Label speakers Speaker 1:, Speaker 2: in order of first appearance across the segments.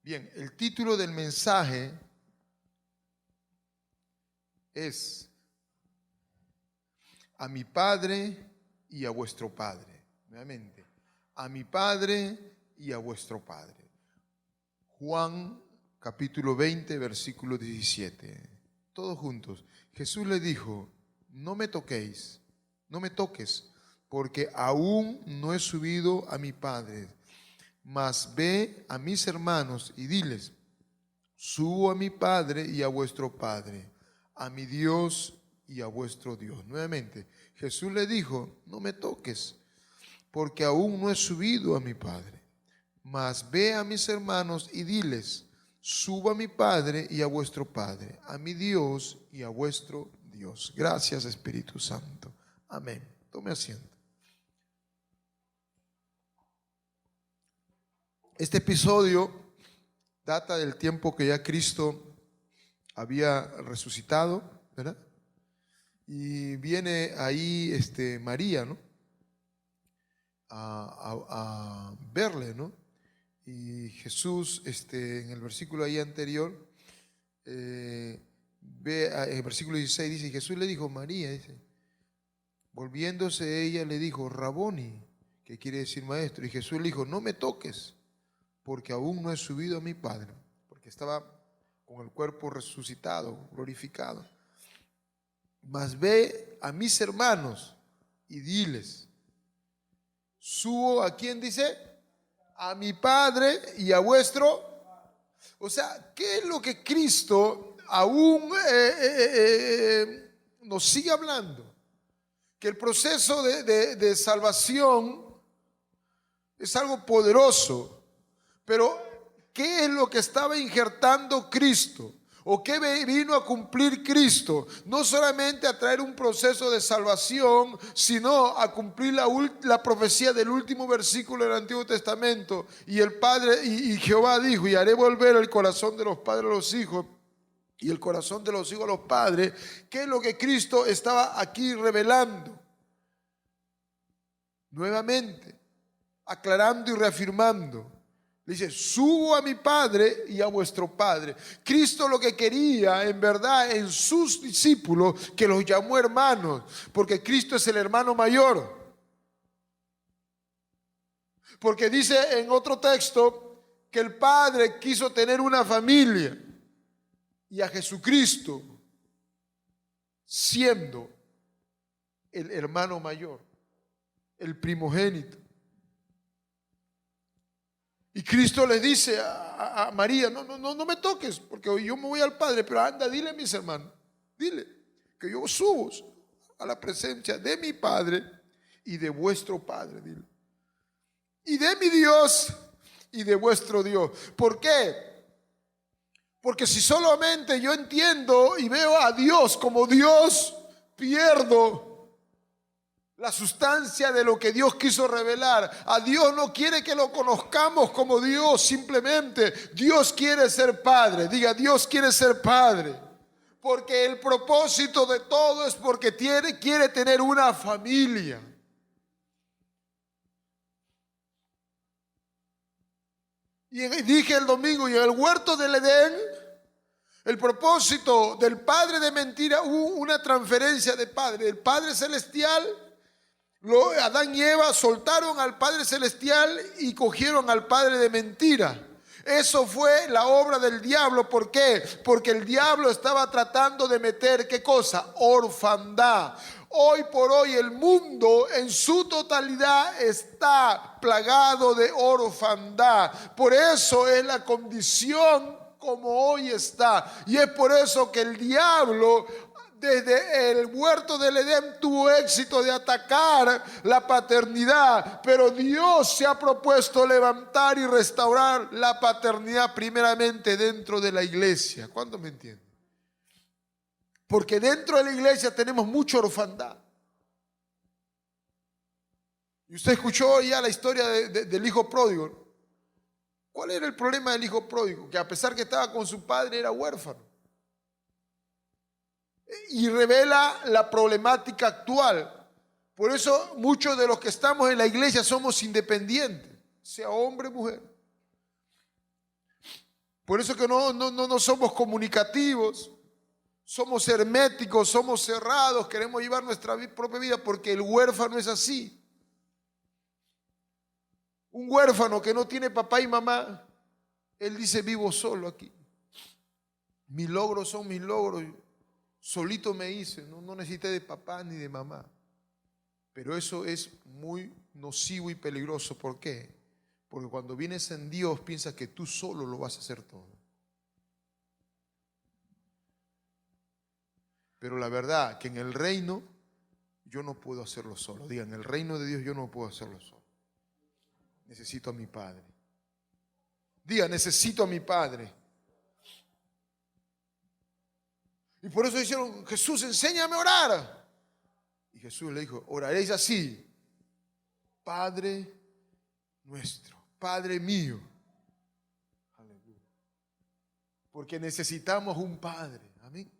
Speaker 1: Bien, el título del mensaje es a mi Padre y a vuestro Padre. Nuevamente, a mi Padre y a vuestro Padre. Juan capítulo 20, versículo 17. Todos juntos. Jesús le dijo, no me toquéis, no me toques, porque aún no he subido a mi Padre. Mas ve a mis hermanos y diles, subo a mi Padre y a vuestro Padre, a mi Dios y a vuestro Dios. Nuevamente, Jesús le dijo, no me toques, porque aún no he subido a mi Padre. Mas ve a mis hermanos y diles, subo a mi Padre y a vuestro Padre, a mi Dios y a vuestro Dios. Gracias, Espíritu Santo. Amén. Tome asiento. Este episodio data del tiempo que ya Cristo había resucitado, ¿verdad? Y viene ahí María, ¿no? A verle, ¿no? Y Jesús, en el versículo ahí anterior, en el versículo 16 dice, Jesús le dijo, María, dice, volviéndose ella le dijo, Raboni, que quiere decir maestro, y Jesús le dijo, no me toques, porque aún no he subido a mi Padre, porque estaba con el cuerpo resucitado, glorificado. Mas ve a mis hermanos y diles, subo a quién dice, a mi Padre y a vuestro. O sea, ¿qué es lo que Cristo aún nos sigue hablando? Que el proceso de salvación es algo poderoso. Pero, ¿qué es lo que estaba injertando Cristo? ¿O qué vino a cumplir Cristo? No solamente a traer un proceso de salvación, sino a cumplir la profecía del último versículo del Antiguo Testamento. Y el Padre, y Jehová dijo, y haré volver el corazón de los padres a los hijos, y el corazón de los hijos a los padres. ¿Qué es lo que Cristo estaba aquí revelando? Nuevamente, aclarando y reafirmando. Dice, subo a mi Padre y a vuestro Padre. Cristo lo que quería, en verdad, en sus discípulos, que los llamó hermanos, porque Cristo es el hermano mayor. Porque dice en otro texto que el Padre quiso tener una familia y a Jesucristo siendo el hermano mayor, el primogénito. Y Cristo le dice a María, no me toques, porque yo me voy al Padre, pero anda, dile a mis hermanos, dile que yo subo a la presencia de mi Padre y de vuestro Padre, dile. Y de mi Dios y de vuestro Dios. ¿Por qué? Porque si solamente yo entiendo y veo a Dios como Dios, pierdo la sustancia de lo que Dios quiso revelar. A Dios no quiere que lo conozcamos como Dios, simplemente Dios quiere ser Padre. Diga, Dios quiere ser Padre. Porque el propósito de todo es porque quiere tener una familia. Y dije el domingo, y en el huerto del Edén, el propósito del padre de mentira, hubo una transferencia de padre. El Padre Celestial, Adán y Eva soltaron al Padre Celestial y cogieron al padre de mentira. Eso fue la obra del diablo. ¿Por qué? Porque el diablo estaba tratando de meter, ¿qué cosa? Orfandad. Hoy por hoy el mundo en su totalidad está plagado de orfandad. Por eso es la condición como hoy está. Y es por eso que el diablo desde el huerto del Edén tuvo éxito de atacar la paternidad, pero Dios se ha propuesto levantar y restaurar la paternidad primeramente dentro de la iglesia. ¿Cuándo me entienden? Porque dentro de la iglesia tenemos mucha orfandad. Y usted escuchó ya la historia del hijo pródigo. ¿Cuál era el problema del hijo pródigo? Que a pesar que estaba con su padre era huérfano. Y revela la problemática actual. Por eso muchos de los que estamos en la iglesia somos independientes, sea hombre o mujer. Por eso que no somos comunicativos, somos herméticos, somos cerrados, queremos llevar nuestra propia vida, porque el huérfano es así. Un huérfano que no tiene papá y mamá, él dice: vivo solo aquí. Mis logros son mis logros, solito me hice, no necesité de papá ni de mamá. Pero eso es muy nocivo y peligroso. ¿Por qué? Porque cuando vienes en Dios piensas que tú solo lo vas a hacer todo. Pero la verdad que en el reino yo no puedo hacerlo solo. Diga, en el reino de Dios yo no puedo hacerlo solo. Necesito a mi Padre. Diga, necesito a mi Padre. Y por eso dijeron: Jesús, enséñame a orar. Y Jesús le dijo: oraréis así: Padre nuestro, Padre mío. Aleluya. Porque necesitamos un Padre. Amén.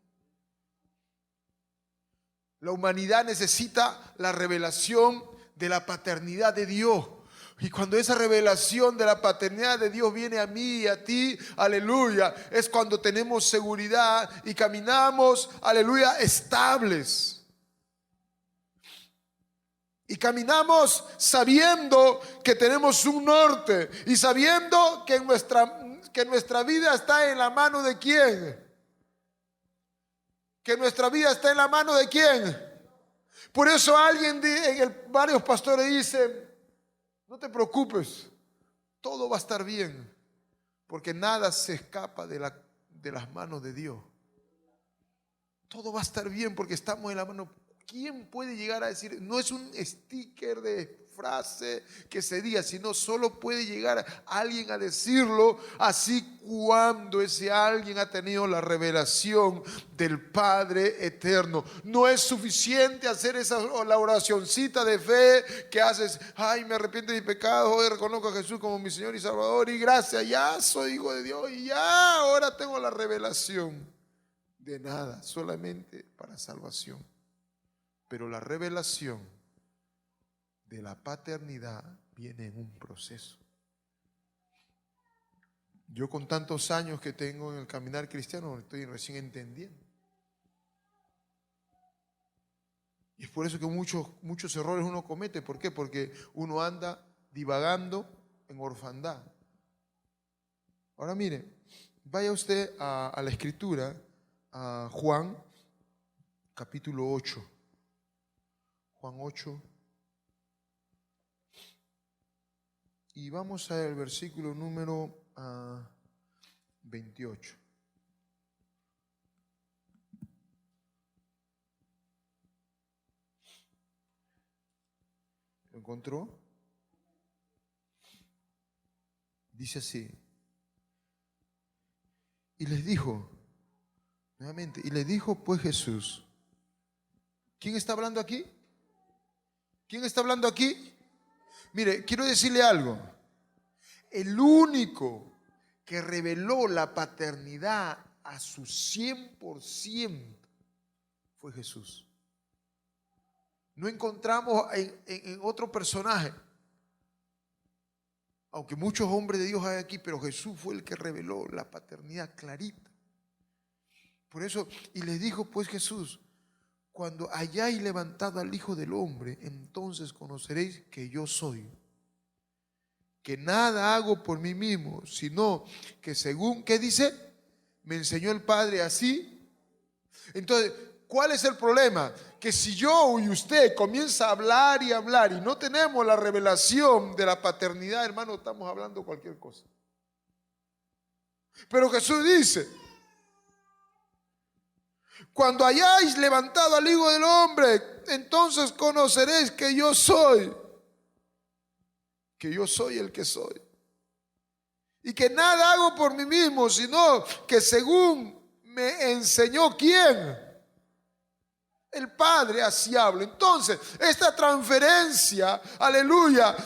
Speaker 1: La humanidad necesita la revelación de la paternidad de Dios. Y cuando esa revelación de la paternidad de Dios viene a mí y a ti, aleluya, es cuando tenemos seguridad y caminamos, aleluya, estables. Y caminamos sabiendo que tenemos un norte y sabiendo que nuestra vida está en la mano de ¿quién? Que nuestra vida está en la mano de ¿quién? Por eso varios pastores dicen: no te preocupes, todo va a estar bien, porque nada se escapa de las manos de Dios. Todo va a estar bien porque estamos en la mano. ¿Quién puede llegar a decir? No es un sticker de frase que se diga, sino solo puede llegar alguien a decirlo así cuando ese alguien ha tenido la revelación del Padre eterno. No es suficiente hacer la oracioncita de fe que haces: ay, me arrepiento de mis pecados, hoy reconozco a Jesús como mi Señor y Salvador y gracias, ya soy hijo de Dios y ya ahora tengo la revelación. De nada, solamente para salvación. Pero la revelación de la paternidad viene en un proceso. Yo, con tantos años que tengo en el caminar cristiano, estoy recién entendiendo. Y es por eso que muchos errores uno comete. ¿Por qué? Porque uno anda divagando en orfandad. Ahora mire, vaya usted a la Escritura, a Juan, capítulo 8. Juan 8. Y vamos al versículo número 28. ¿Lo encontró? Dice así: y les dijo, nuevamente, y les dijo pues Jesús. ¿Quién está hablando aquí? ¿Quién está hablando aquí? Mire, quiero decirle algo. El único que reveló la paternidad a su 100% fue Jesús. No encontramos en otro personaje, aunque muchos hombres de Dios hay aquí, pero Jesús fue el que reveló la paternidad clarita. Por eso, y les dijo pues Jesús: cuando hayáis levantado al Hijo del Hombre, entonces conoceréis que yo soy. Que nada hago por mí mismo, sino que según, ¿qué dice? Me enseñó el Padre así. Entonces, ¿cuál es el problema? Que si yo y usted comienza a hablar y no tenemos la revelación de la paternidad, hermano, estamos hablando cualquier cosa. Pero Jesús dice: cuando hayáis levantado al Hijo del Hombre, entonces conoceréis que yo soy. Que yo soy el que soy. Y que nada hago por mí mismo, sino que según me enseñó ¿quién? El Padre así habla. Entonces, esta transferencia, aleluya,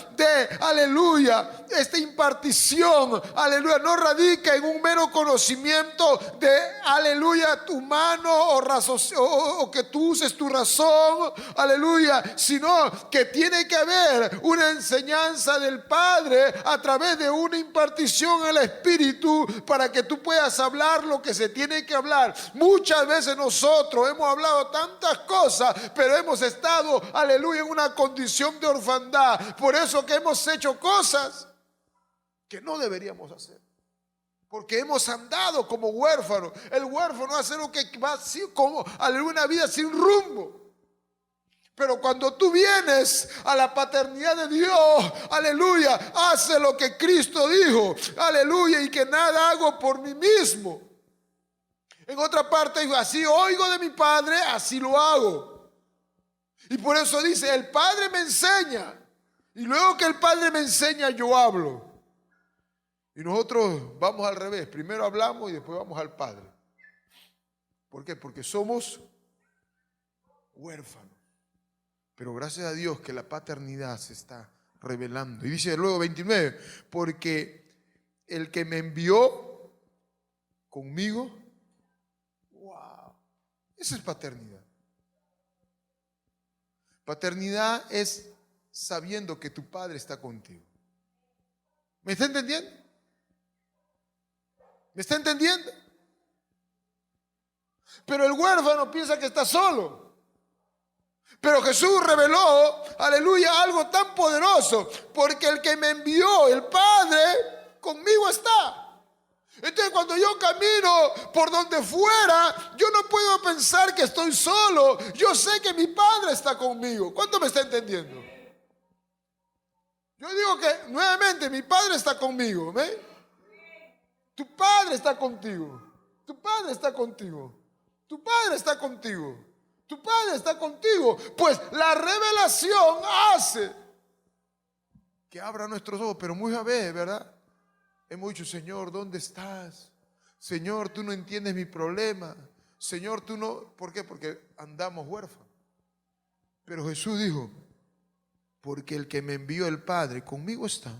Speaker 1: esta impartición, aleluya, no radica en un mero conocimiento de, aleluya, humano o que tú uses tu razón, aleluya, sino que tiene que haber una enseñanza del Padre a través de una impartición al Espíritu para que tú puedas hablar lo que se tiene que hablar. Muchas veces nosotros hemos hablado tantas cosas, pero hemos estado, aleluya, en una condición de orfandad. Por eso que hemos hecho cosas que no deberíamos hacer, porque hemos andado como huérfanos. El huérfano hace lo que va así, como una vida sin rumbo. Pero cuando tú vienes a la paternidad de Dios, aleluya, hace lo que Cristo dijo, aleluya, y que nada hago por mí mismo. En otra parte dijo, así oigo de mi Padre, así lo hago. Y por eso dice, el Padre me enseña, y luego que el Padre me enseña, yo hablo. Y nosotros vamos al revés, primero hablamos y después vamos al Padre. ¿Por qué? Porque somos huérfanos. Pero gracias a Dios que la paternidad se está revelando. Y dice luego 29, porque el que me envió conmigo, esa es paternidad. Paternidad es sabiendo que tu Padre está contigo. ¿Me está entendiendo? ¿Me está entendiendo? Pero el huérfano piensa que está solo. Pero Jesús reveló, aleluya, algo tan poderoso. Porque el que me envió, el Padre, conmigo está. Entonces cuando yo camino por donde fuera, yo no puedo pensar que estoy solo. Yo sé que mi Padre está conmigo. ¿Cuánto me está entendiendo? Yo digo que nuevamente mi Padre está conmigo. ¿Ve? Tu Padre está contigo. Tu Padre está contigo. Tu Padre está contigo. Tu Padre está contigo. Pues la revelación hace que abra nuestros ojos. Pero muchas veces, ¿verdad? Hemos dicho, Señor, ¿dónde estás? Señor, tú no entiendes mi problema. Señor, tú no... ¿Por qué? Porque andamos huérfanos. Pero Jesús dijo, porque el que me envió el Padre conmigo está.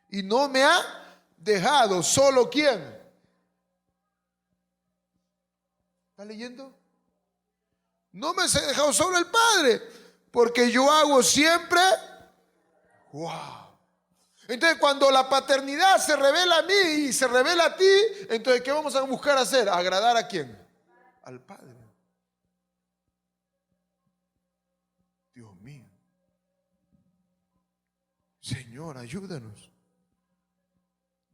Speaker 1: Y no me ha dejado solo. ¿Quién? ¿Está leyendo? No me ha dejado solo el Padre, porque yo hago siempre. ¡Wow! Entonces cuando la paternidad se revela a mí y se revela a ti, entonces ¿qué vamos a buscar hacer? ¿Agradar a quién? Al Padre. Dios mío. Señor, ayúdanos.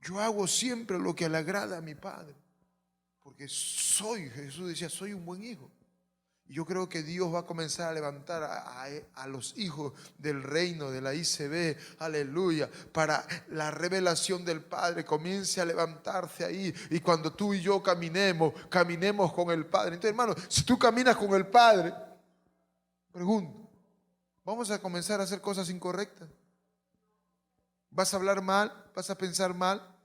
Speaker 1: Yo hago siempre lo que le agrada a mi Padre, porque Jesús decía, soy un buen hijo. Y yo creo que Dios va a comenzar a levantar a los hijos del reino, de la ICB, aleluya, para la revelación del Padre comience a levantarse ahí. Y cuando tú y yo caminemos con el Padre. Entonces, hermano, si tú caminas con el Padre, pregunto, ¿vamos a comenzar a hacer cosas incorrectas? ¿Vas a hablar mal? ¿Vas a pensar mal?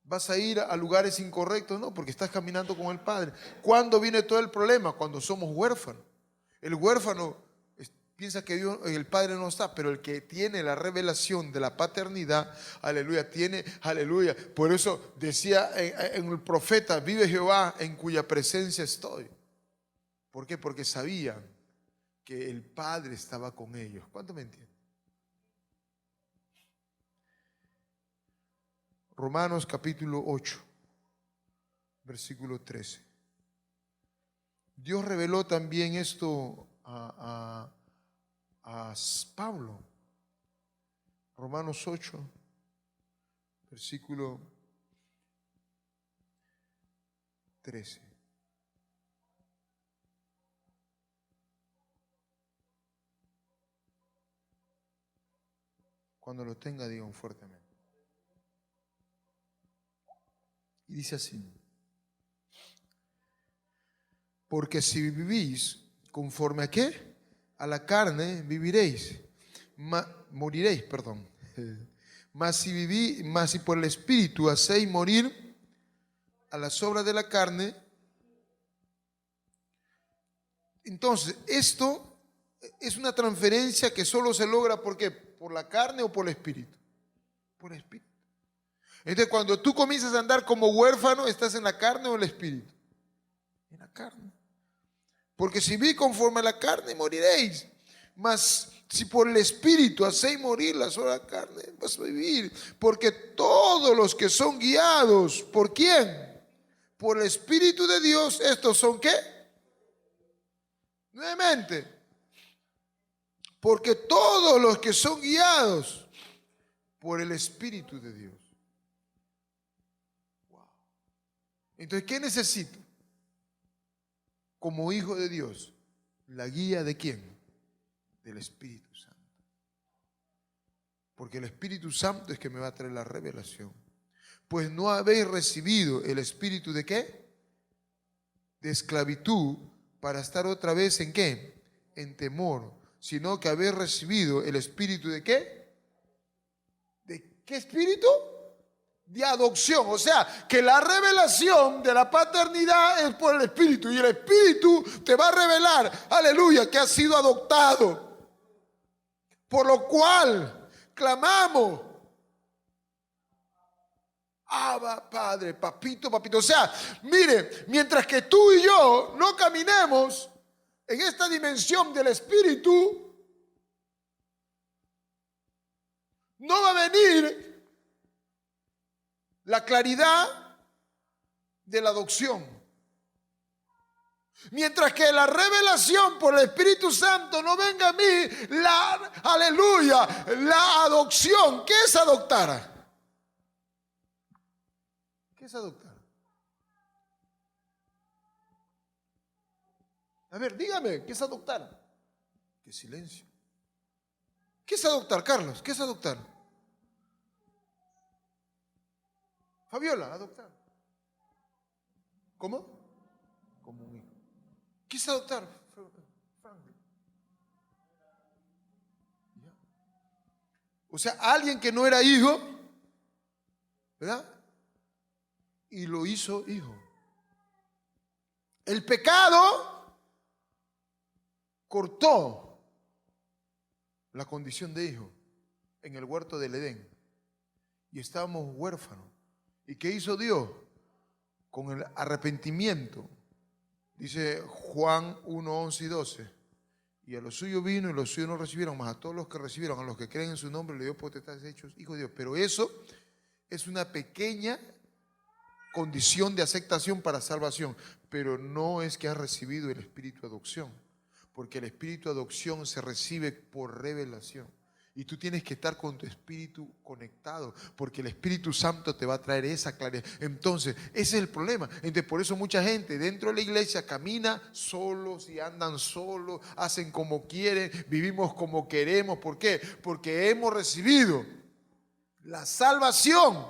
Speaker 1: ¿Vas a ir a lugares incorrectos? No, porque estás caminando con el Padre. ¿Cuándo viene todo el problema? Cuando somos huérfanos. El huérfano piensa que Dios, el Padre no está, pero el que tiene la revelación de la paternidad, aleluya, tiene, aleluya. Por eso decía en el profeta, vive Jehová en cuya presencia estoy. ¿Por qué? Porque sabían que el Padre estaba con ellos. ¿Cuánto me entienden? Romanos capítulo 8, versículo 13. Dios reveló también esto a Pablo. Romanos 8, versículo 13. Cuando lo tenga, digan fuertemente. Y dice así: porque si vivís conforme a ¿qué? A la carne, viviréis, moriréis, perdón. Mas si por el Espíritu hacéis morir a las obras de la carne, Entonces, esto es una transferencia que solo se logra, ¿por qué? ¿Por la carne o por el espíritu? Por el espíritu. Entonces, cuando tú comienzas a andar como huérfano, ¿estás en la carne o en el espíritu? En la carne. Porque si vi conforme a la carne, moriréis. Mas si por el espíritu hacéis morir la sola carne, vas a vivir. Porque todos los que son guiados, ¿por quién? Por el Espíritu de Dios, ¿estos son qué? Nuevamente, porque todos los que son guiados por el Espíritu de Dios. Wow. Entonces, ¿qué necesito? Como hijo de Dios, la guía de ¿quién? Del Espíritu Santo. Porque el Espíritu Santo es que me va a traer la revelación. Pues no habéis recibido el espíritu de ¿qué? De esclavitud para estar otra vez ¿en qué? En temor, sino que habéis recibido el espíritu de ¿qué? ¿De qué espíritu? De adopción. O sea, que la revelación de la paternidad es por el espíritu, y el espíritu te va a revelar, aleluya, que has sido adoptado. Por lo cual clamamos, Abba, Padre, papito, papito. O sea, mire, mientras que tú y yo no caminemos en esta dimensión del espíritu, no va a venir la claridad de la adopción. Mientras que la revelación por el Espíritu Santo no venga a mí, aleluya, la adopción. ¿Qué es adoptar? ¿Qué es adoptar? A ver, dígame, ¿qué es adoptar? Qué silencio. ¿Qué es adoptar, Carlos? ¿Qué es adoptar? Fabiola, adoptar. ¿Cómo? Como un hijo. ¿Qué es adoptar? O sea, alguien que no era hijo, ¿verdad? Y lo hizo hijo. El pecado cortó la condición de hijo en el huerto del Edén. Y estábamos huérfanos. ¿Y qué hizo Dios? Con el arrepentimiento. Dice Juan 1, 11 y 12. Y a los suyos vino y los suyos no recibieron, mas a todos los que recibieron, a los que creen en su nombre, le dio potestad de ser hechos hijos de Dios. Pero eso es una pequeña condición de aceptación para salvación. Pero no es que has recibido el espíritu de adopción. Porque el espíritu de adopción se recibe por revelación. Y tú tienes que estar con tu espíritu conectado, porque el Espíritu Santo te va a traer esa claridad. Entonces, ese es el problema. Entonces, por eso mucha gente dentro de la iglesia camina solos y andan solos, hacen como quieren, vivimos como queremos. ¿Por qué? Porque hemos recibido la salvación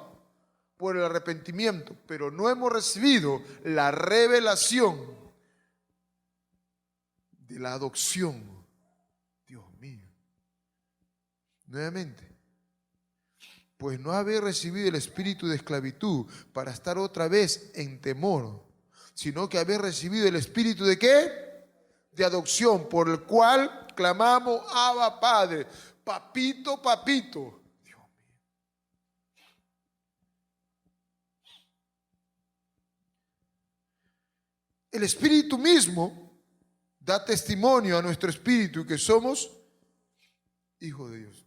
Speaker 1: por el arrepentimiento, pero no hemos recibido la revelación de la adopción. Dios mío. Nuevamente, pues no habéis recibido el espíritu de esclavitud para estar otra vez en temor, sino que habéis recibido el espíritu de ¿qué? De adopción, por el cual clamamos, Abba, Padre, papito, papito. Dios mío. El espíritu mismo da testimonio a nuestro espíritu que somos hijos de Dios.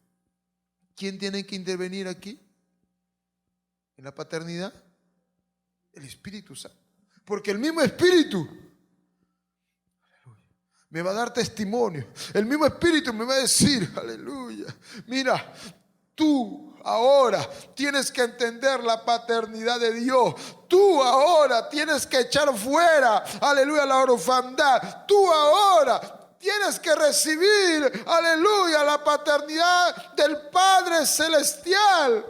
Speaker 1: ¿Quién tiene que intervenir aquí? En la paternidad. El Espíritu Santo. Porque el mismo Espíritu me va a dar testimonio. El mismo Espíritu me va a decir, aleluya, mira, tú ahora tienes que entender la paternidad de Dios. Tú ahora tienes que echar fuera, aleluya, la orfandad. Tú ahora tienes que recibir, aleluya, la paternidad del Padre Celestial.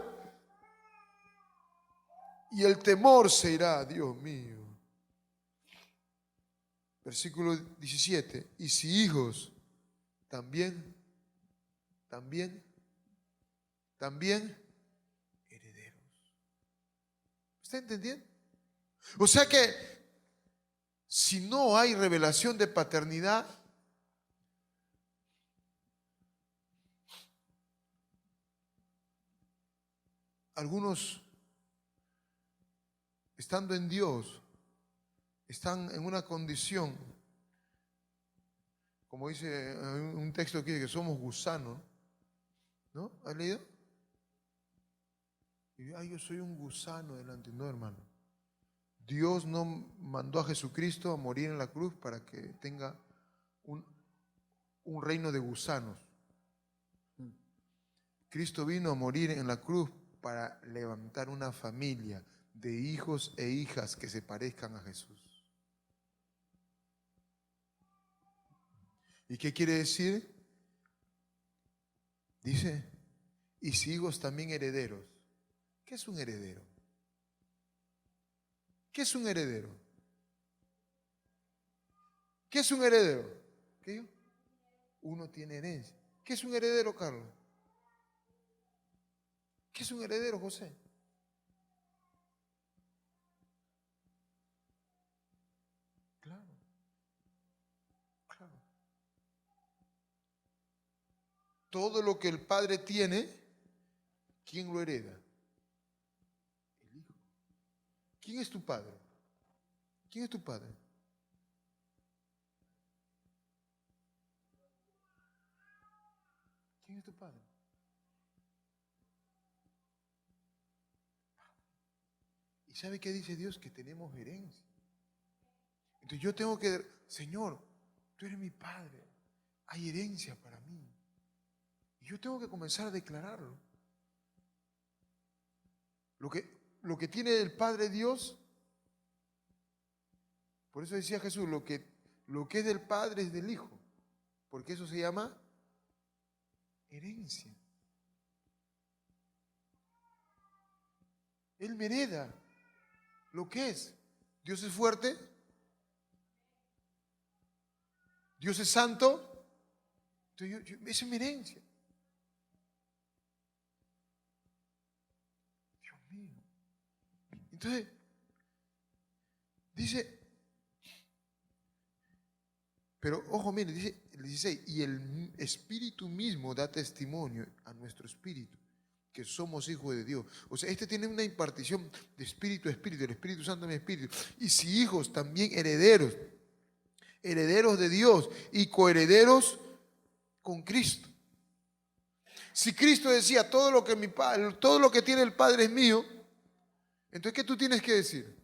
Speaker 1: Y el temor se irá, Dios mío. Versículo 17. Y si hijos, también herederos. ¿Está entendiendo? O sea que si no hay revelación de paternidad, algunos, estando en Dios, están en una condición, como dice un texto aquí, que somos gusanos, ¿no? ¿Has leído? Y yo soy un gusano delante. No, hermano. Dios no mandó a Jesucristo a morir en la cruz para que tenga un reino de gusanos. Cristo vino a morir en la cruz para levantar una familia de hijos e hijas que se parezcan a Jesús. ¿Y qué quiere decir? Dice, y si hijos también herederos. ¿Qué es un heredero? ¿Qué es un heredero? ¿Qué es un heredero? ¿Qué yo? Uno tiene herencia. ¿Qué es un heredero, Carlos? ¿Qué es un heredero, José? Claro, claro. Todo lo que el padre tiene, ¿quién lo hereda? El hijo. ¿Quién es tu padre? ¿Quién es tu padre? ¿Quién es tu padre? ¿Y sabe qué dice Dios? Que tenemos herencia. Entonces yo tengo que, Señor, tú eres mi padre, hay herencia para mí. Y yo tengo que comenzar a declararlo. Lo que tiene el Padre Dios, por eso decía Jesús, lo que es del Padre es del Hijo, porque eso se llama herencia. Él me hereda lo que es. Dios es fuerte, Dios es santo, entonces esa es mi herencia. Dios mío. Entonces, dice, pero ojo, mire, dice el 16, y el Espíritu mismo da testimonio a nuestro espíritu que somos hijos de Dios. O sea, tiene una impartición de espíritu a espíritu, el Espíritu Santo en mi espíritu. Y si hijos, también herederos, herederos de Dios y coherederos con Cristo. Si Cristo decía, todo lo que tiene el Padre es mío, entonces ¿qué tú tienes que decir?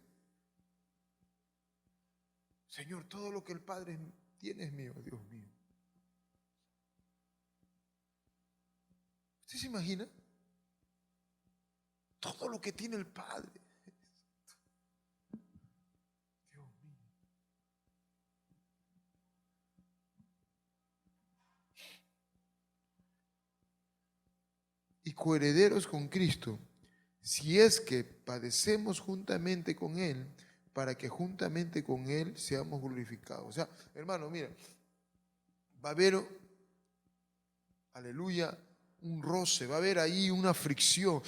Speaker 1: Señor, todo lo que el Padre tiene es mío, Dios mío. ¿Usted se imagina? Todo lo que tiene el Padre. Dios mío. Y coherederos con Cristo, si es que padecemos juntamente con Él, para que juntamente con Él seamos glorificados. O sea, hermano, mira, va a haber, aleluya, un roce, va a haber ahí una fricción,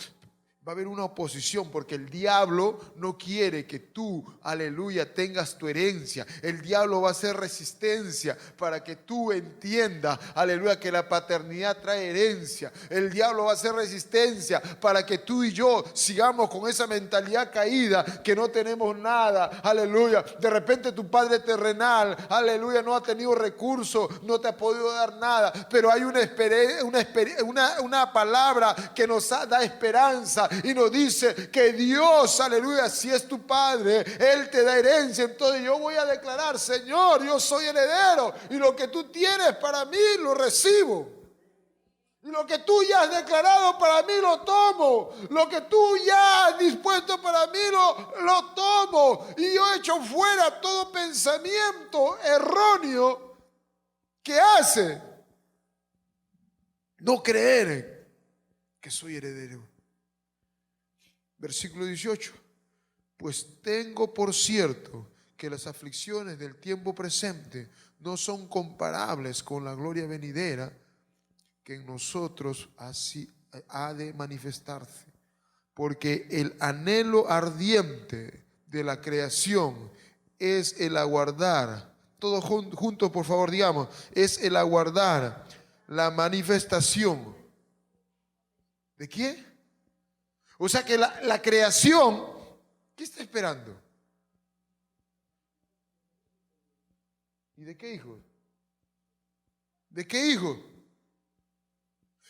Speaker 1: va a haber una oposición, porque el diablo no quiere que tú, aleluya, tengas tu herencia. El diablo va a hacer resistencia para que tú entiendas, aleluya, que la paternidad trae herencia. El diablo va a hacer resistencia para que tú y yo sigamos con esa mentalidad caída, que no tenemos nada, aleluya. De repente tu padre terrenal, aleluya, no ha tenido recursos, no te ha podido dar nada, pero hay una palabra que nos da esperanza. Y nos dice que Dios, aleluya, si es tu Padre, Él te da herencia. Entonces yo voy a declarar, Señor, yo soy heredero, y lo que tú tienes para mí lo recibo. Y lo que tú ya has declarado para mí lo tomo. Lo que tú ya has dispuesto para mí lo tomo. Y yo echo fuera todo pensamiento erróneo que hace no creer que soy heredero. Versículo 18, pues tengo por cierto que las aflicciones del tiempo presente no son comparables con la gloria venidera que en nosotros así ha de manifestarse. Porque el anhelo ardiente de la creación es el aguardar, todos juntos por favor digamos, es el aguardar la manifestación. ¿De quién? O sea que la creación, ¿qué está esperando? ¿Y de qué hijos? ¿De qué hijos?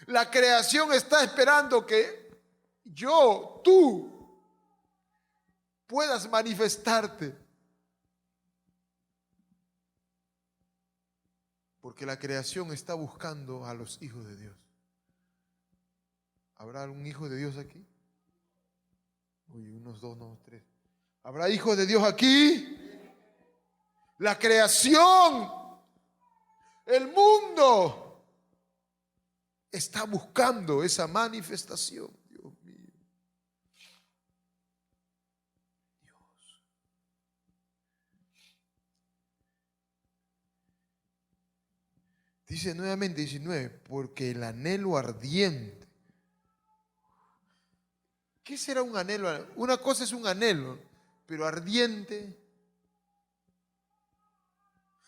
Speaker 1: La creación está esperando que tú puedas manifestarte. Porque la creación está buscando a los hijos de Dios. ¿Habrá algún hijo de Dios aquí? Uy, unos dos, no, tres. ¿Habrá hijos de Dios aquí? La creación, el mundo, está buscando esa manifestación. Dios mío. Dios. Dice nuevamente 19, porque el anhelo ardiente. ¿Qué será un anhelo? Una cosa es un anhelo, pero ardiente.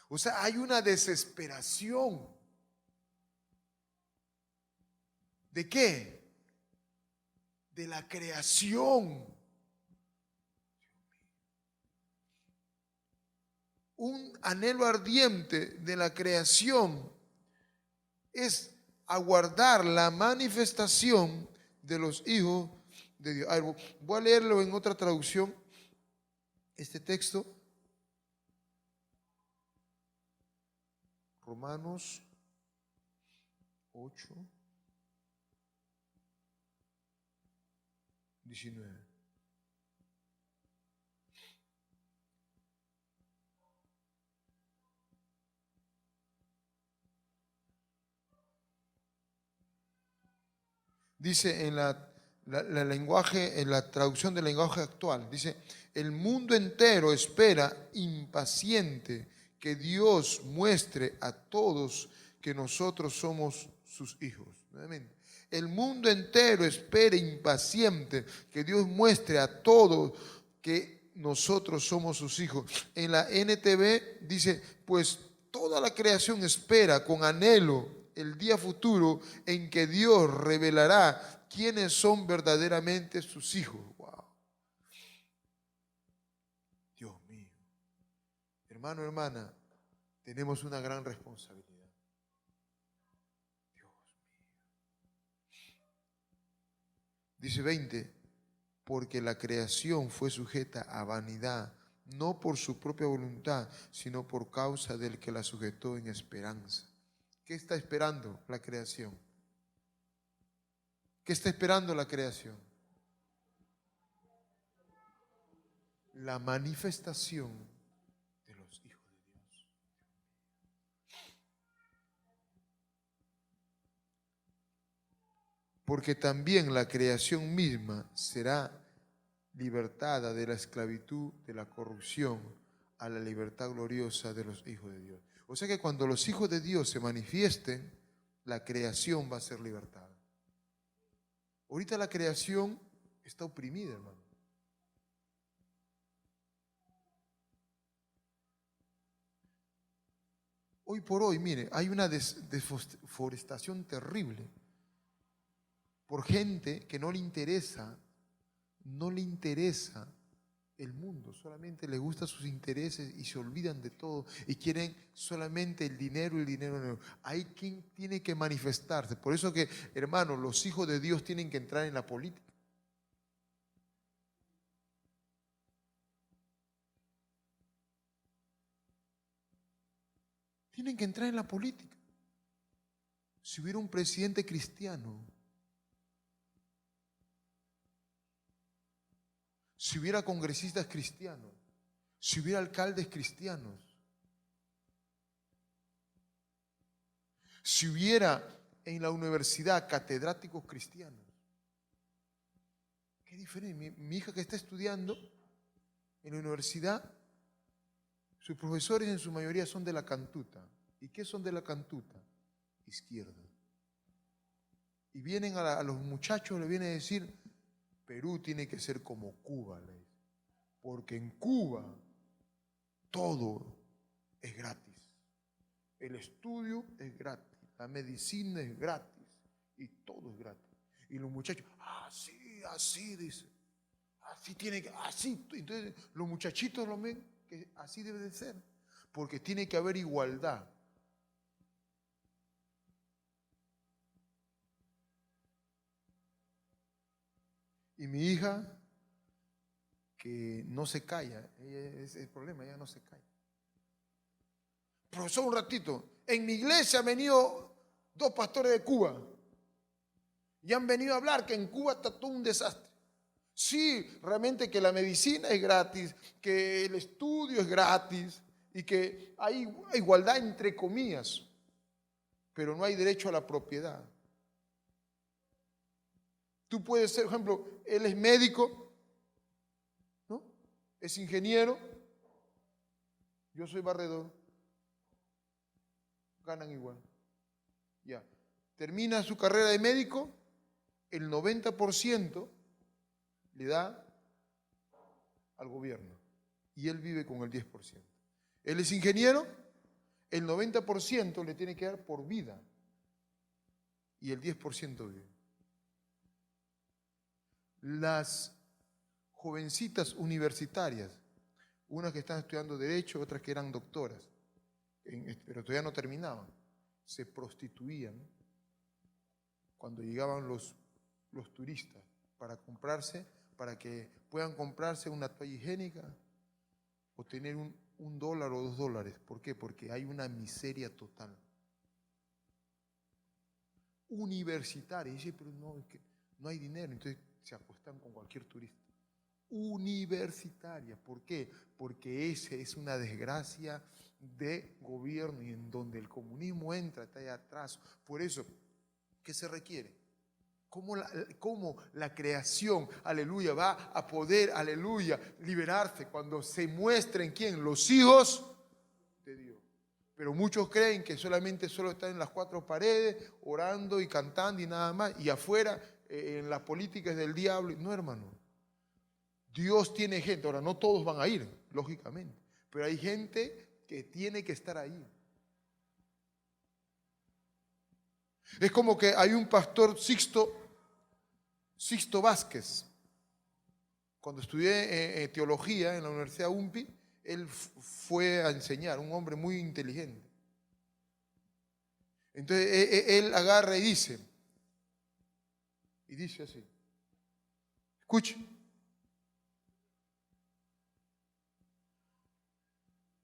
Speaker 1: O sea, hay una desesperación. ¿De qué? De la creación. Un anhelo ardiente de la creación es aguardar la manifestación de los hijos de Dios. A ver, voy a leerlo en otra traducción, este texto. Romanos 8, 19. Dice en en la traducción del lenguaje actual, dice, el mundo entero espera impaciente que Dios muestre a todos que nosotros somos sus hijos. Nuevamente, el mundo entero espera impaciente que Dios muestre a todos que nosotros somos sus hijos. En la NTV dice, pues toda la creación espera con anhelo el día futuro en que Dios revelará quiénes son verdaderamente sus hijos. Wow. Dios mío. Hermano, hermana, tenemos una gran responsabilidad. Dios mío. Dice 20, porque la creación fue sujeta a vanidad, no por su propia voluntad, sino por causa del que la sujetó en esperanza. ¿Qué está esperando la creación? ¿Qué está esperando la creación? La manifestación de los hijos de Dios. Porque también la creación misma será libertada de la esclavitud, de la corrupción, a la libertad gloriosa de los hijos de Dios. O sea que cuando los hijos de Dios se manifiesten, la creación va a ser libertada. Ahorita la creación está oprimida, hermano. Hoy por hoy, mire, hay una deforestación terrible por gente que no le interesa el mundo, solamente les gustan sus intereses y se olvidan de todo y quieren solamente el dinero, el dinero, el dinero. Hay quien tiene que manifestarse. Por eso que, hermanos, los hijos de Dios tienen que entrar en la política. Tienen que entrar en la política. Si hubiera un presidente cristiano, si hubiera congresistas cristianos, si hubiera alcaldes cristianos, si hubiera en la universidad catedráticos cristianos, qué diferente. Mi hija que está estudiando en la universidad, sus profesores en su mayoría son de la cantuta. ¿Y qué son de la cantuta? Izquierda. Y vienen a los muchachos, le vienen a decir, Perú tiene que ser como Cuba, porque en Cuba todo es gratis. El estudio es gratis, la medicina es gratis y todo es gratis. Y los muchachos, así, así, dice. Así tiene que, así. Entonces los muchachitos lo ven que así debe de ser. Porque tiene que haber igualdad. Y mi hija, que no se calla, ella es el problema, ella no se calla. Profesor, un ratito, en mi iglesia han venido 2 pastores de Cuba y han venido a hablar que en Cuba está todo un desastre. Sí, realmente que la medicina es gratis, que el estudio es gratis y que hay igualdad entre comillas, pero no hay derecho a la propiedad. Tú puedes ser, por ejemplo, él es médico, ¿no? Es ingeniero, yo soy barredor, ganan igual. Ya, termina su carrera de médico, el 90% le da al gobierno y él vive con el 10%. Él es ingeniero, el 90% le tiene que dar por vida y el 10% vive. Las jovencitas universitarias, unas que están estudiando Derecho, otras que eran doctoras, pero todavía no terminaban, se prostituían cuando llegaban los turistas para que puedan comprarse una toalla higiénica o tener un $1 o $2. ¿Por qué? Porque hay una miseria total. Universitaria, y dice, pero no, es que no hay dinero, entonces se acuestan con cualquier turista. Universitaria, ¿por qué? Porque esa es una desgracia de gobierno y en donde el comunismo entra, está allá atrás. Por eso, ¿qué se requiere? ¿Cómo la creación, aleluya, va a poder, aleluya, liberarse cuando se muestren quién? Los hijos de Dios. Pero muchos creen que solamente están en las 4 paredes, orando y cantando y nada más, y afuera en las políticas del diablo. No, hermano. Dios tiene gente, ahora no todos van a ir, lógicamente, pero hay gente que tiene que estar ahí. Es como que hay un pastor Sixto Vázquez. Cuando estudié teología en la Universidad UMPI, él fue a enseñar, un hombre muy inteligente. Entonces él agarra y dice así, escuche,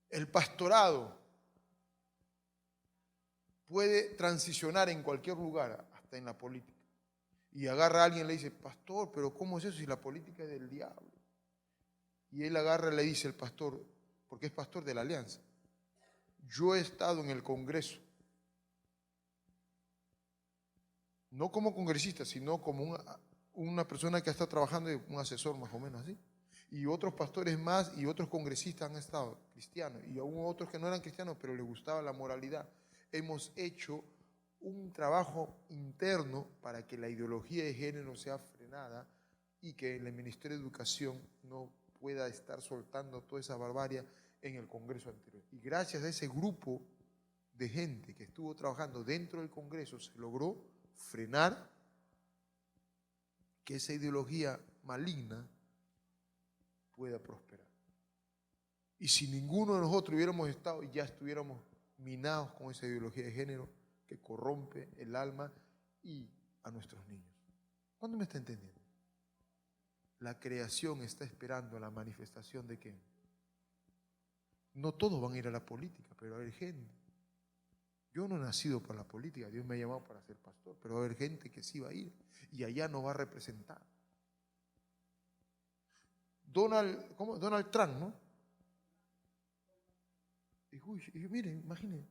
Speaker 1: el pastorado puede transicionar en cualquier lugar, hasta en la política. Y agarra a alguien y le dice, pastor, pero ¿cómo es eso si la política es del diablo? Y él agarra y le dice al pastor, porque es pastor de la Alianza, yo he estado en el Congreso, no como congresista, sino como una persona que ha estado trabajando, un asesor más o menos así. Y otros pastores más y otros congresistas han estado cristianos, y aún otros que no eran cristianos, pero les gustaba la moralidad. Hemos hecho un trabajo interno para que la ideología de género sea frenada y que el Ministerio de Educación no pueda estar soltando toda esa barbarie en el Congreso anterior. Y gracias a ese grupo de gente que estuvo trabajando dentro del Congreso se logró frenar que esa ideología maligna pueda prosperar. Y si ninguno de nosotros hubiéramos estado, ya estuviéramos minados con esa ideología de género que corrompe el alma y a nuestros niños. ¿Cuándo me está entendiendo? La creación está esperando la manifestación de qué. No todos van a ir a la política, pero va a haber gente. Yo no he nacido para la política, Dios me ha llamado para ser pastor, pero va a haber gente que sí va a ir y allá nos va a representar. Donald Trump, ¿no? Y miren, imaginen,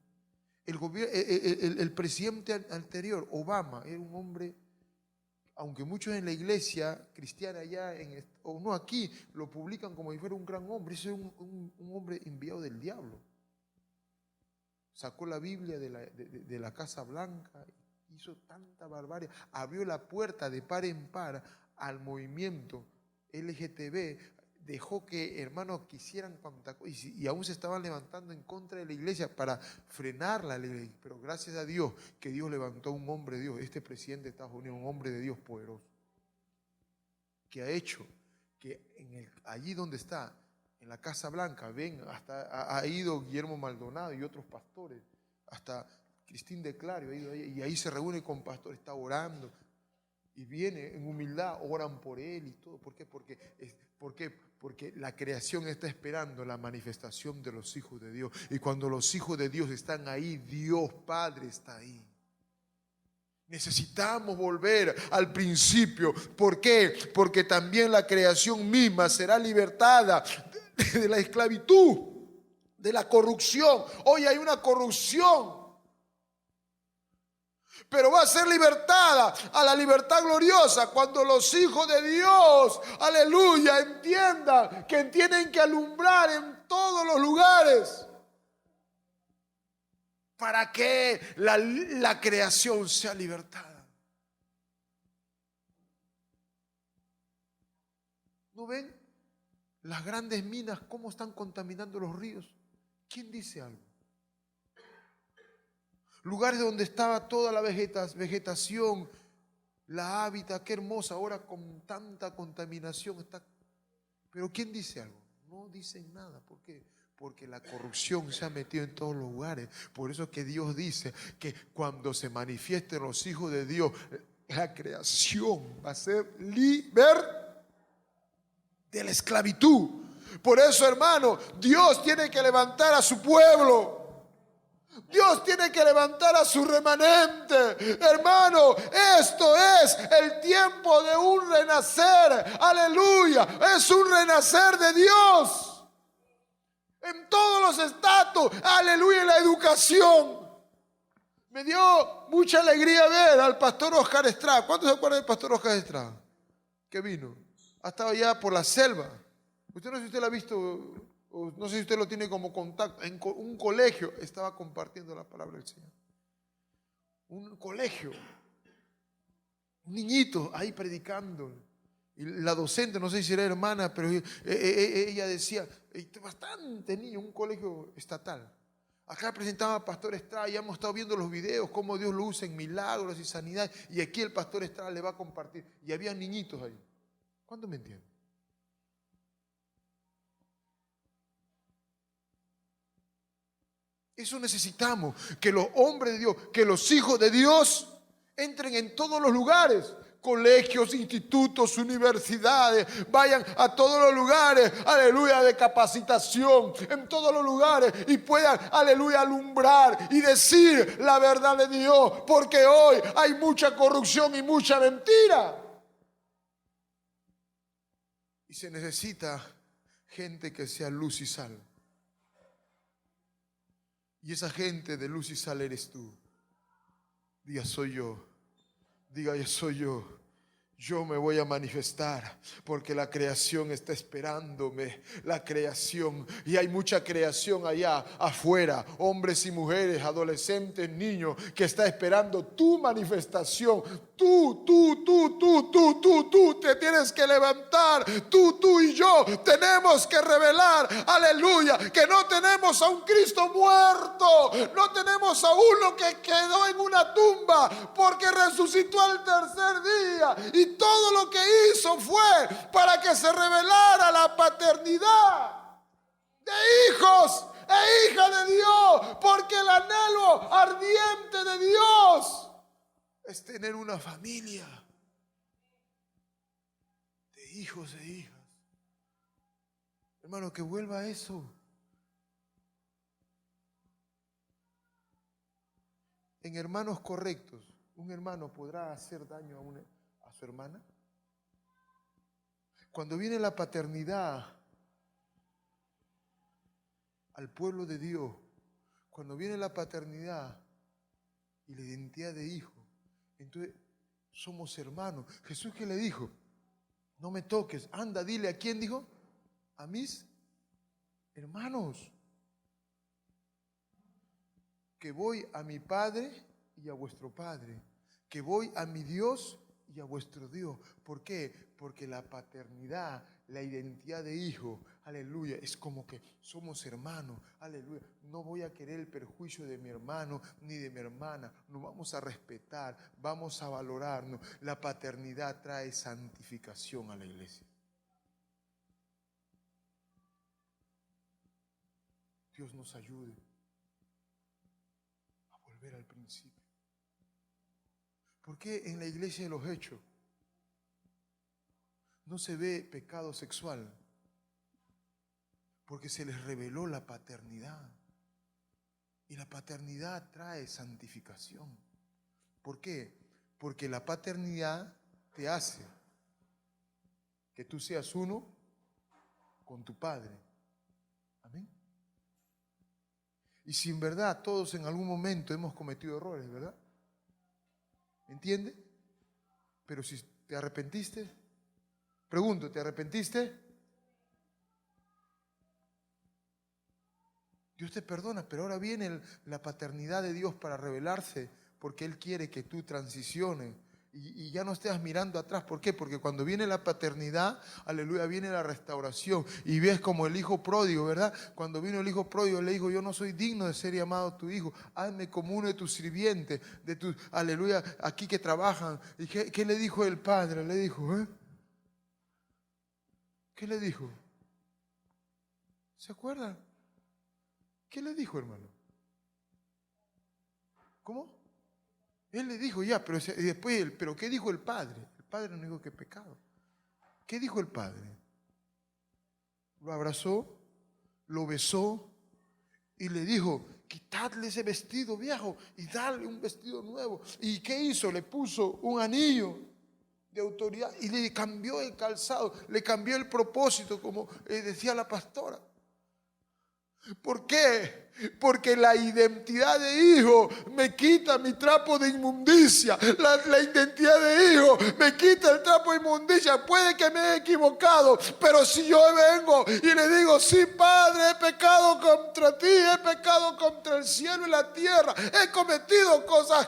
Speaker 1: el presidente anterior, Obama, era un hombre, aunque muchos en la iglesia cristiana allá, o no aquí, lo publican como si fuera un gran hombre, ese es un hombre enviado del diablo. Sacó la Biblia de la Casa Blanca, hizo tanta barbarie, abrió la puerta de par en par al movimiento LGTB dejó que, hermanos, quisieran y aún se estaban levantando en contra de la iglesia para frenar la ley. Pero gracias a Dios que Dios levantó un hombre de Dios, este presidente de Estados Unidos, un hombre de Dios poderoso, que ha hecho que allí donde está, en la Casa Blanca, ven, hasta ha ido Guillermo Maldonado y otros pastores, hasta Cristín de Clario ha ido ahí, y ahí se reúne con pastores, está orando, y viene en humildad, oran por él y todo. ¿Por qué? Porque la creación está esperando la manifestación de los hijos de Dios. Y cuando los hijos de Dios están ahí, Dios Padre está ahí. Necesitamos volver al principio. ¿Por qué? Porque también la creación misma será libertada de la esclavitud, de la corrupción. Hoy hay una corrupción, pero va a ser libertada a la libertad gloriosa cuando los hijos de Dios, aleluya, entiendan que tienen que alumbrar en todos los lugares para que la creación sea libertada. ¿No ven las grandes minas cómo están contaminando los ríos? ¿Quién dice algo? Lugares donde estaba toda la vegetación, la hábitat, qué hermosa, ahora con tanta contaminación está. Pero ¿quién dice algo? No dicen nada. ¿Por qué? Porque la corrupción se ha metido en todos los lugares. Por eso es que Dios dice que cuando se manifiesten los hijos de Dios, la creación va a ser libre de la esclavitud. Por eso, hermano, Dios tiene que levantar a su pueblo. Dios tiene que levantar a su remanente. Hermano, esto es el tiempo de un renacer. Aleluya. Es un renacer de Dios. En todos los estatus. Aleluya. En la educación. Me dio mucha alegría ver al pastor Oscar Estrada. ¿Cuántos se acuerdan del pastor Oscar Estrada? Que vino. Ha estado allá por la selva. Usted no sé si usted lo ha visto. No sé si usted lo tiene como contacto. En un colegio estaba compartiendo la palabra del Señor. Un colegio. Un niñito ahí predicando. Y la docente, no sé si era hermana, pero ella decía, bastante niño, un colegio estatal. Acá presentaba Pastor Estrada y hemos estado viendo los videos, cómo Dios lo usa en milagros y sanidad. Y aquí el Pastor Estrada le va a compartir. Y había niñitos ahí. ¿Cuánto me entienden? Eso necesitamos, que los hombres de Dios, que los hijos de Dios entren en todos los lugares, colegios, institutos, universidades, vayan a todos los lugares, aleluya, de capacitación, en todos los lugares y puedan, aleluya, alumbrar y decir la verdad de Dios, porque hoy hay mucha corrupción y mucha mentira. Y se necesita gente que sea luz y sal. Y esa gente de luz y sal eres tú. Diga, soy yo. Diga, yo soy yo. Yo me voy a manifestar porque la creación está esperándome, la creación, y hay mucha creación allá afuera, hombres y mujeres, adolescentes, niños, que está esperando tu manifestación. Tú te tienes que levantar, tú y yo tenemos que revelar, aleluya, que no tenemos a un Cristo muerto, no tenemos a uno que quedó en una tumba, porque resucitó al tercer día, y todo lo que hizo fue para que se revelara la paternidad de hijos e hijas de Dios, porque el anhelo ardiente de Dios es tener una familia de hijos e hijas. Hermano, que vuelva a eso. En hermanos correctos, un hermano podrá hacer daño a su hermana. Cuando viene la paternidad al pueblo de Dios, cuando viene la paternidad y la identidad de hijo, entonces somos hermanos. Jesús, ¿qué le dijo? No me toques, anda, dile. ¿A quién dijo? A mis hermanos, que voy a mi Padre y a vuestro Padre, que voy a mi Dios y a vuestro Dios. ¿Por qué? Porque la paternidad la identidad de hijo, aleluya, es como que somos hermanos, aleluya. No voy a querer el perjuicio de mi hermano ni de mi hermana. Nos vamos a respetar, vamos a valorarnos. La paternidad trae santificación a la iglesia. Dios nos ayude a volver al principio. ¿Por qué en la iglesia de los Hechos no se ve pecado sexual? Porque se les reveló la paternidad. Y la paternidad trae santificación. ¿Por qué? Porque la paternidad te hace que tú seas uno con tu Padre. Amén. Y si en verdad todos en algún momento hemos cometido errores, ¿verdad? ¿Entiende? Pero si te arrepentiste, pregunto, ¿te arrepentiste? Dios te perdona, pero ahora viene la paternidad de Dios para revelarse, porque Él quiere que tú transiciones y ya no estés mirando atrás. ¿Por qué? Porque cuando viene la paternidad, aleluya, viene la restauración. Y ves como el hijo pródigo, ¿verdad? Cuando vino el hijo pródigo, le dijo: yo no soy digno de ser llamado tu hijo, hazme como uno de tus sirvientes, de tus, aleluya, aquí que trabajan. ¿Y qué le dijo el padre? Le dijo, ¿qué le dijo? ¿Se acuerdan? ¿Qué le dijo, hermano? ¿Cómo? Él le dijo ya, pero y después él, ¿pero qué dijo el padre? El padre no dijo que pecado. ¿Qué dijo el padre? Lo abrazó, lo besó y le dijo: quitadle ese vestido viejo y darle un vestido nuevo. ¿Y qué hizo? Le puso un anillo de autoridad y le cambió el calzado, le cambió el propósito, como decía la pastora. ¿Por qué? Porque la identidad de hijo me quita mi trapo de inmundicia. La identidad de hijo me quita el trapo de inmundicia. Puede que me haya equivocado, pero si yo vengo y le digo: sí, Padre, he pecado contra ti, he pecado contra el cielo y la tierra, he cometido cosas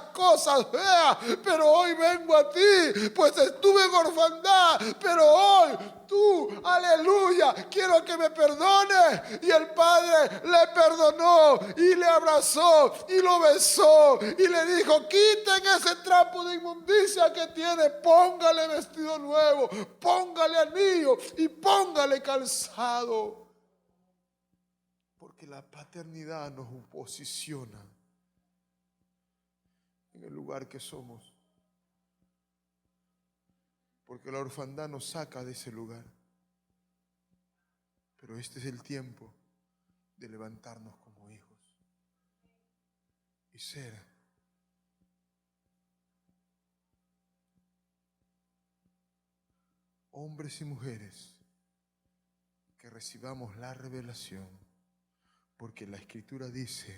Speaker 1: feas, pero hoy vengo a ti, pues estuve en orfandad, pero hoy tú, aleluya, quiero que me perdones. Y el Padre le perdonó y le abrazó y lo besó y le dijo: quiten ese trapo de inmundicia que tiene, póngale vestido nuevo, póngale anillo y póngale calzado. Porque la paternidad nos posiciona en el lugar que somos. Porque la orfandad nos saca de ese lugar. Pero este es el tiempo de levantarnos como hijos y ser hombres y mujeres que recibamos la revelación. Porque la Escritura dice: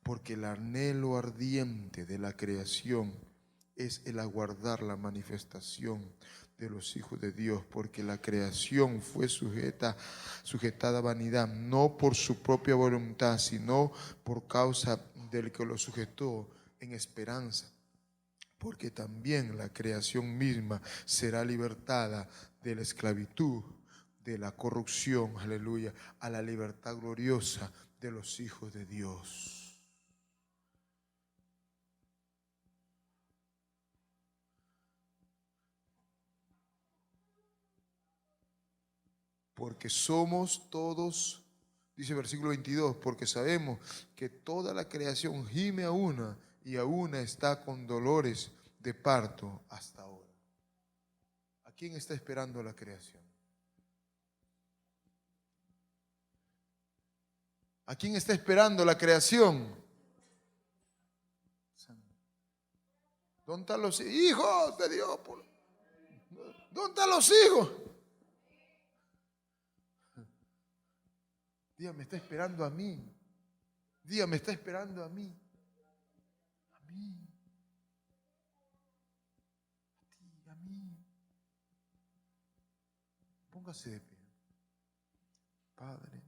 Speaker 1: porque el anhelo ardiente de la creación es el aguardar la manifestación de los hijos de Dios, porque la creación fue sujetada a vanidad, no por su propia voluntad, sino por causa del que lo sujetó, en esperanza. Porque también la creación misma será libertada de la esclavitud, de la corrupción, aleluya, a la libertad gloriosa de los hijos de Dios. Porque somos todos, dice el versículo 22, porque sabemos que toda la creación gime a una y a una está con dolores de parto hasta ahora. ¿A quién está esperando la creación? ¿A quién está esperando la creación? ¿Dónde están los hijos de Dios? ¿Dónde están los hijos? Dios me está esperando a mí. Dios me está esperando a mí. A mí. A ti, a mí. Póngase de pie. Padre.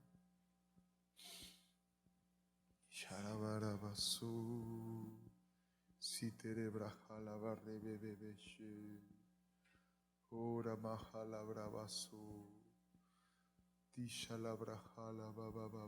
Speaker 1: Sharabarabasu. Siterebrajalabarrebebeshe. Ora mahala bravasu. Tisha la brahala baba baba.